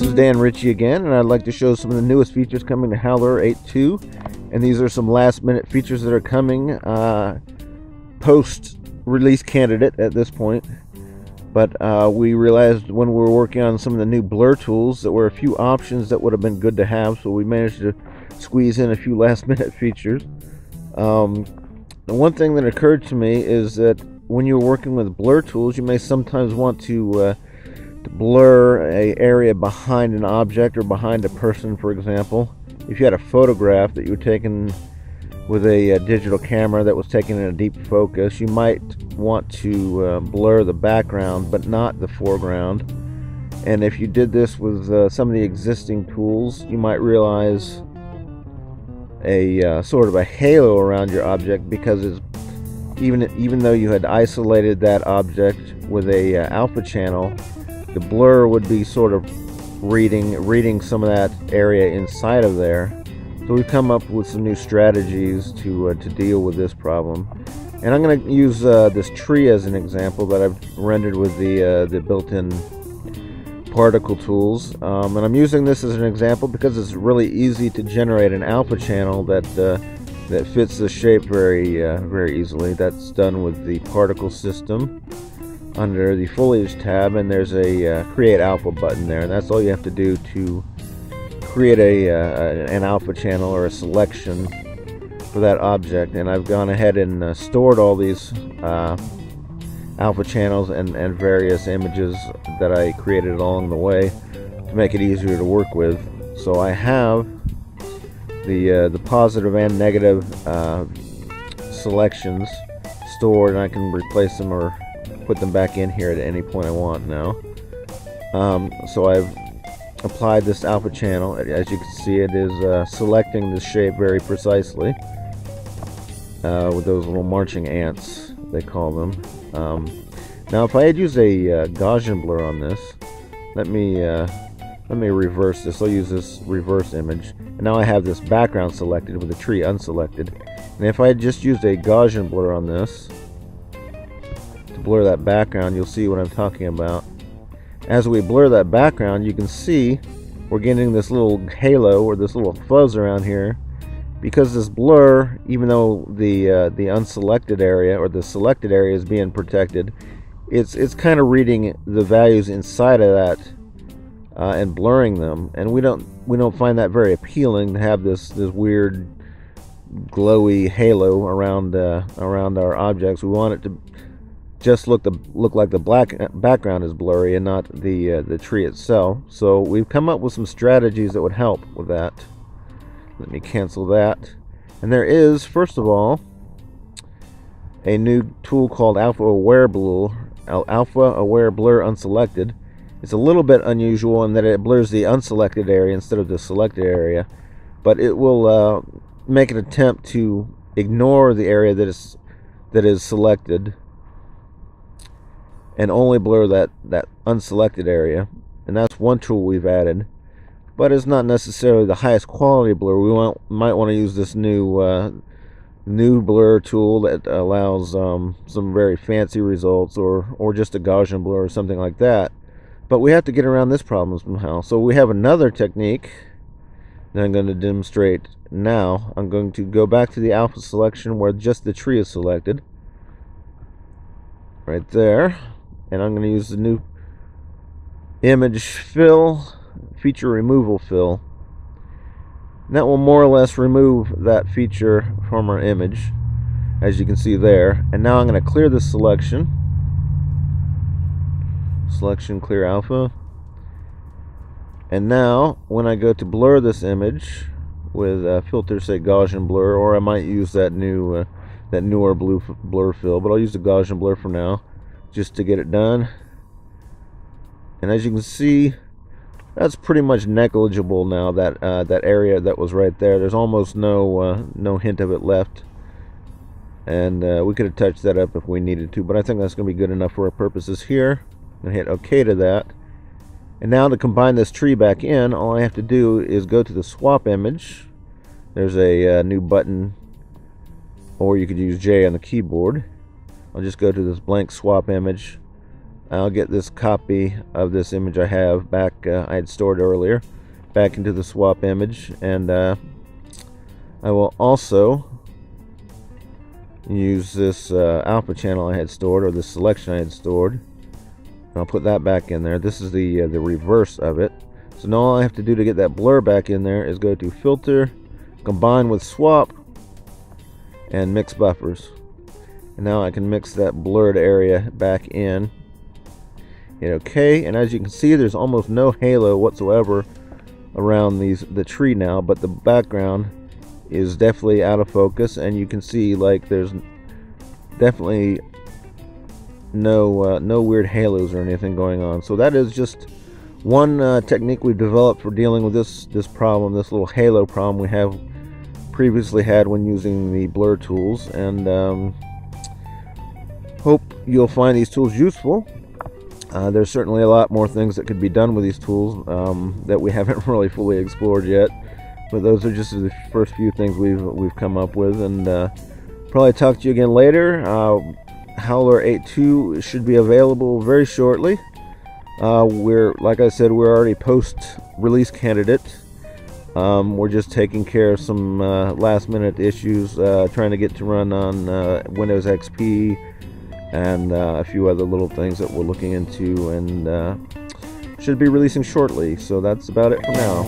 is Dan Ritchie again, and I'd like to show some of the newest features coming to Howler 8.2, and these are some last-minute features that are coming post-release candidate at this point. But we realized when we were working on some of the new blur tools that were a few options that would have been good to have, so we managed to squeeze in a few last-minute features. The one thing that occurred to me is that when you're working with blur tools, you may sometimes want to blur an area behind an object or behind a person, for example. If you had a photograph that you were taking with a digital camera that was taken in a deep focus, you might want to blur the background but not the foreground. And if you did this with some of the existing tools, you might realize a sort of a halo around your object, because it's even though you had isolated that object with a alpha channel, the blur would be sort of reading some of that area inside of there. So we've come up with some new strategies to deal with this problem. And I'm going to use this tree as an example that I've rendered with the built-in particle tools. And I'm using this as an example because it's really easy to generate an alpha channel that fits the shape very easily. That's done with the particle system under the foliage tab, and there's a create alpha button there, and that's all you have to do to create an alpha channel or a selection for that object. And I've gone ahead and stored all these alpha channels and various images that I created along the way to make it easier to work with. So I have the positive and negative selections stored, and I can replace them or put them back in here at any point I want now. So I've applied this alpha channel. As you can see, it is selecting the shape very precisely with those little marching ants, they call them. Now if I had used a Gaussian blur on this, let me reverse this. I'll use this reverse image, and now I have this background selected with the tree unselected. And if I had just used a Gaussian blur on this to blur that background, you'll see what I'm talking about. As we blur that background, you can see we're getting this little halo or this little fuzz around here, because this blur, even though the unselected area or the selected area is being protected, it's kind of reading the values inside of that and blurring them, and we don't find that very appealing to have this weird glowy halo around our objects. We want it to just look like the black background is blurry and not the tree itself. So we've come up with some strategies that would help with that. Let me cancel that. And there is, first of all, a new tool called Alpha Aware Blur Unselected. It's a little bit unusual in that it blurs the unselected area instead of the selected area, but it will make an attempt to ignore the area that is selected and only blur that unselected area. And that's one tool we've added, but it's not necessarily the highest quality blur. We might want to use this new blur tool that allows some very fancy results, or just a Gaussian blur or something like that. But we have to get around this problem somehow. So we have another technique that I'm going to demonstrate now. I'm going to go back to the alpha selection where just the tree is selected, right there. And I'm going to use the new image fill, feature removal fill. And that will more or less remove that feature from our image, as you can see there. And now I'm going to clear this selection. Selection, clear alpha. And now when I go to blur this image with filter, say Gaussian blur, or I might use that newer blur fill, but I'll use the Gaussian blur for now, just to get it done. And as you can see, that's pretty much negligible now. That area that was right there, there's almost no hint of it left. And we could have touched that up if we needed to, but I think that's going to be good enough for our purposes here. I'm going to hit OK to that. And now to combine this tree back in, all I have to do is go to the swap image. There's a new button, or you could use J on the keyboard. I'll just go to this blank swap image, I'll get this copy of this image I have back, I had stored earlier, back into the swap image, and I will also use this alpha channel I had stored, or the selection I had stored. I'll put that back in there. This is the reverse of it. So now all I have to do to get that blur back in there is go to Filter, Combine with Swap, and Mix Buffers. And now I can mix that blurred area back in. Hit OK, and as you can see, there's almost no halo whatsoever around the tree now, but the background is definitely out of focus, and you can see like there's definitely no weird halos or anything going on. So that is just one technique we've developed for dealing with this problem, this little halo problem we have previously had when using the blur tools, and hope you'll find these tools useful. There's certainly a lot more things that could be done with these tools that we haven't really fully explored yet, but those are just the first few things we've come up with, and probably talk to you again later. Howler 8.2 should be available very shortly. Like I said, we're already post-release candidate. We're just taking care of some last-minute issues, trying to get to run on Windows XP, and a few other little things that we're looking into, and should be releasing shortly. So that's about it for now.